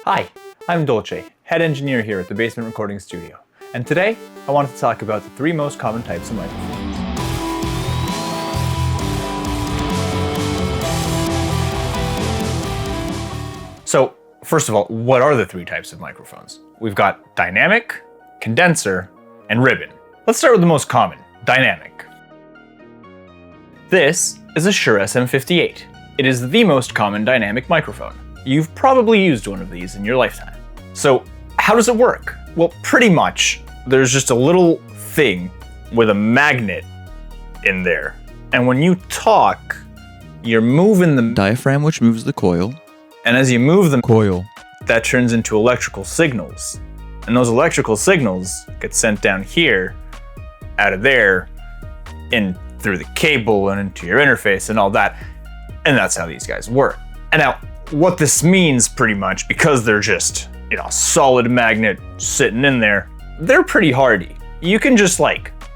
Hi, I'm Dvlce, head engineer here at the Basement Recording Studio, and today I wanted to talk about the three most common types of microphones. So, first of all, what are the three types of microphones? We've got dynamic, condenser, and ribbon. Let's start with the most common, dynamic. This is a Shure SM58. It is the most common dynamic microphone. You've probably used one of these in your lifetime. So how does it work? Well, pretty much, there's just a little thing with a magnet in there. And when you talk, you're moving the diaphragm, which moves the coil. And as you move the coil, that turns into electrical signals. And those electrical signals get sent down here, out of there, in through the cable and into your interface and all that. And that's how these guys work. And now, what this means pretty much, because they're just, a solid magnet sitting in there, they're pretty hardy. You can just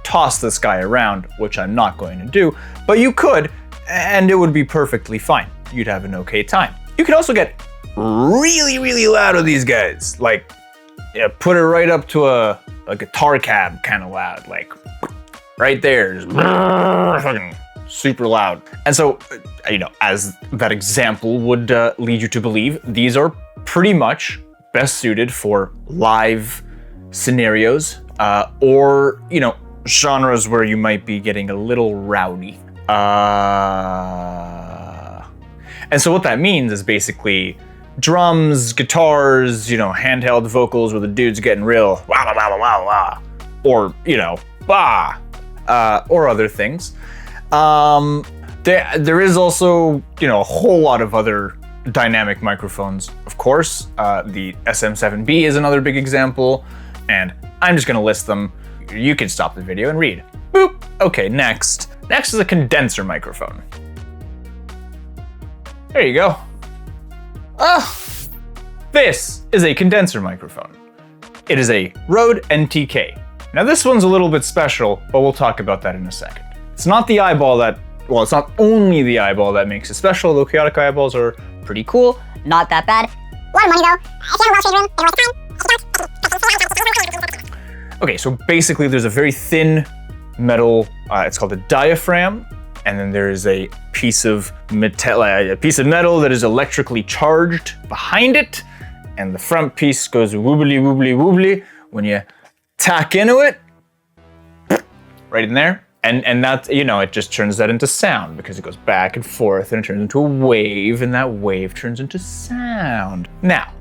toss this guy around, which I'm not going to do, but you could, and it would be perfectly fine. You'd have an okay time. You can also get really, really loud with these guys. Put it right up to a guitar cab kind of loud, right there, just fucking super loud. And so, as that example would lead you to believe, these are pretty much best suited for live scenarios or, genres where you might be getting a little rowdy. And so what that means is basically drums, guitars, handheld vocals where the dude's getting real wah, wah, wah, wah, wah, or, bah, or other things. There is also, a whole lot of other dynamic microphones. Of course, the SM7B is another big example, and I'm just gonna list them. You can stop the video and read. Boop. Okay, next. Next is a condenser microphone. There you go. This is a condenser microphone. It is a Rode NTK. Now this one's a little bit special, but we'll talk about that in a second. It's not the eyeball that, it's not only the eyeball that makes it special, though chaotic eyeballs are pretty cool. Not that bad. A lot of money though. If you have a well-shaped room, Okay, so basically there's a very thin metal, it's called a diaphragm, and then there's a piece of metal that is electrically charged behind it, and the front piece goes woobly, woobly, woobly when you tack into it, right in there. And that, it just turns that into sound because it goes back and forth and it turns into a wave, and that wave turns into sound. Now,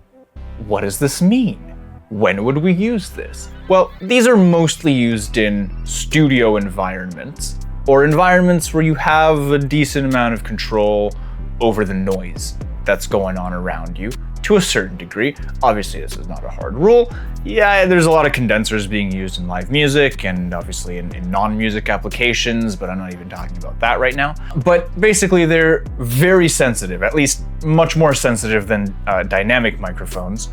what does this mean? When would we use this? Well, these are mostly used in studio environments or environments where you have a decent amount of control over the noise that's going on around you to a certain degree. Obviously, this is not a hard rule. Yeah, there's a lot of condensers being used in live music and obviously in non-music applications, but I'm not even talking about that right now. But basically, they're very sensitive, at least much more sensitive than dynamic microphones.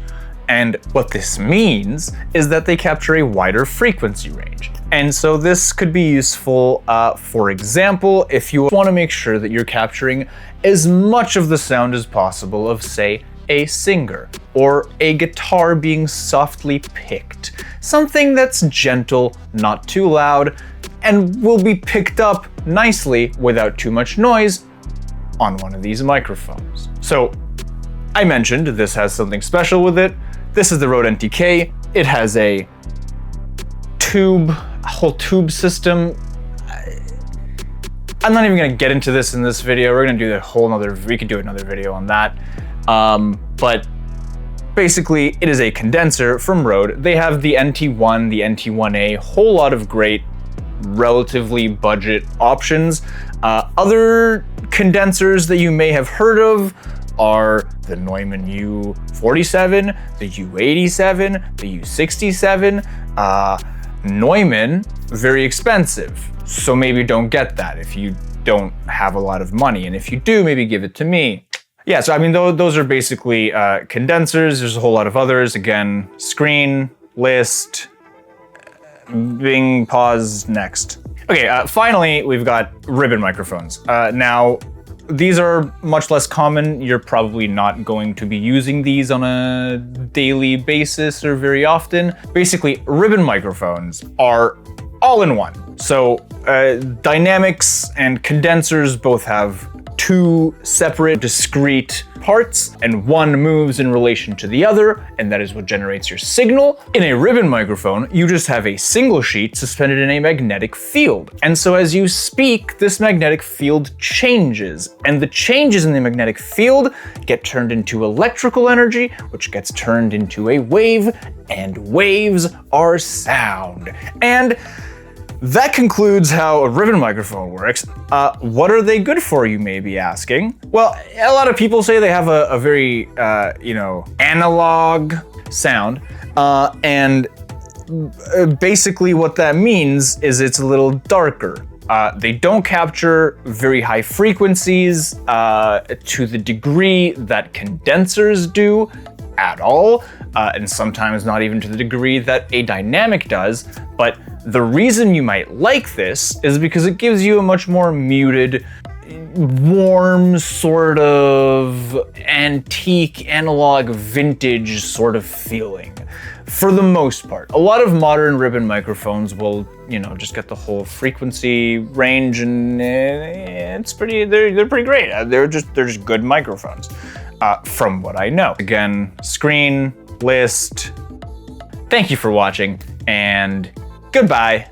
And what this means is that they capture a wider frequency range. And so this could be useful, for example, if you want to make sure that you're capturing as much of the sound as possible of, say, a singer or a guitar being softly picked. Something that's gentle, not too loud, and will be picked up nicely without too much noise on one of these microphones. So I mentioned this has something special with it. This is the Rode NTK. It has a whole tube system. I'm not even gonna get into this in this video. We're gonna do we could do another video on that. But basically it is a condenser from Rode. They have the NT1, the NT1A, whole lot of great, relatively budget options. Other condensers that you may have heard of are the Neumann U47, the U87, the U67. Neumann, very expensive, so maybe don't get that if you don't have a lot of money, and if you do, maybe give it to me. Yeah, so those are basically condensers. There's a whole lot of others. Again, screen, list, Bing, pause, next. Okay, finally, we've got ribbon microphones. Now, these are much less common. You're probably not going to be using these on a daily basis or very often. Basically, ribbon microphones are all in one. So dynamics and condensers both have two separate, discrete parts, and one moves in relation to the other, and that is what generates your signal. In a ribbon microphone, you just have a single sheet suspended in a magnetic field. And so as you speak, this magnetic field changes, and the changes in the magnetic field get turned into electrical energy, which gets turned into a wave, and waves are sound. And that concludes how a ribbon microphone works. What are they good for, you may be asking? Well, a lot of people say they have a very, analog sound. And basically what that means is it's a little darker. They don't capture very high frequencies to the degree that condensers do at all, and sometimes not even to the degree that a dynamic does. But the reason you might like this is because it gives you a much more muted, warm, sort of antique, analog, vintage sort of feeling. For the most part. A lot of modern ribbon microphones will, just get the whole frequency range, and it's they're pretty great. They're just good microphones, from what I know. Again, screen, list. Thank you for watching, and goodbye.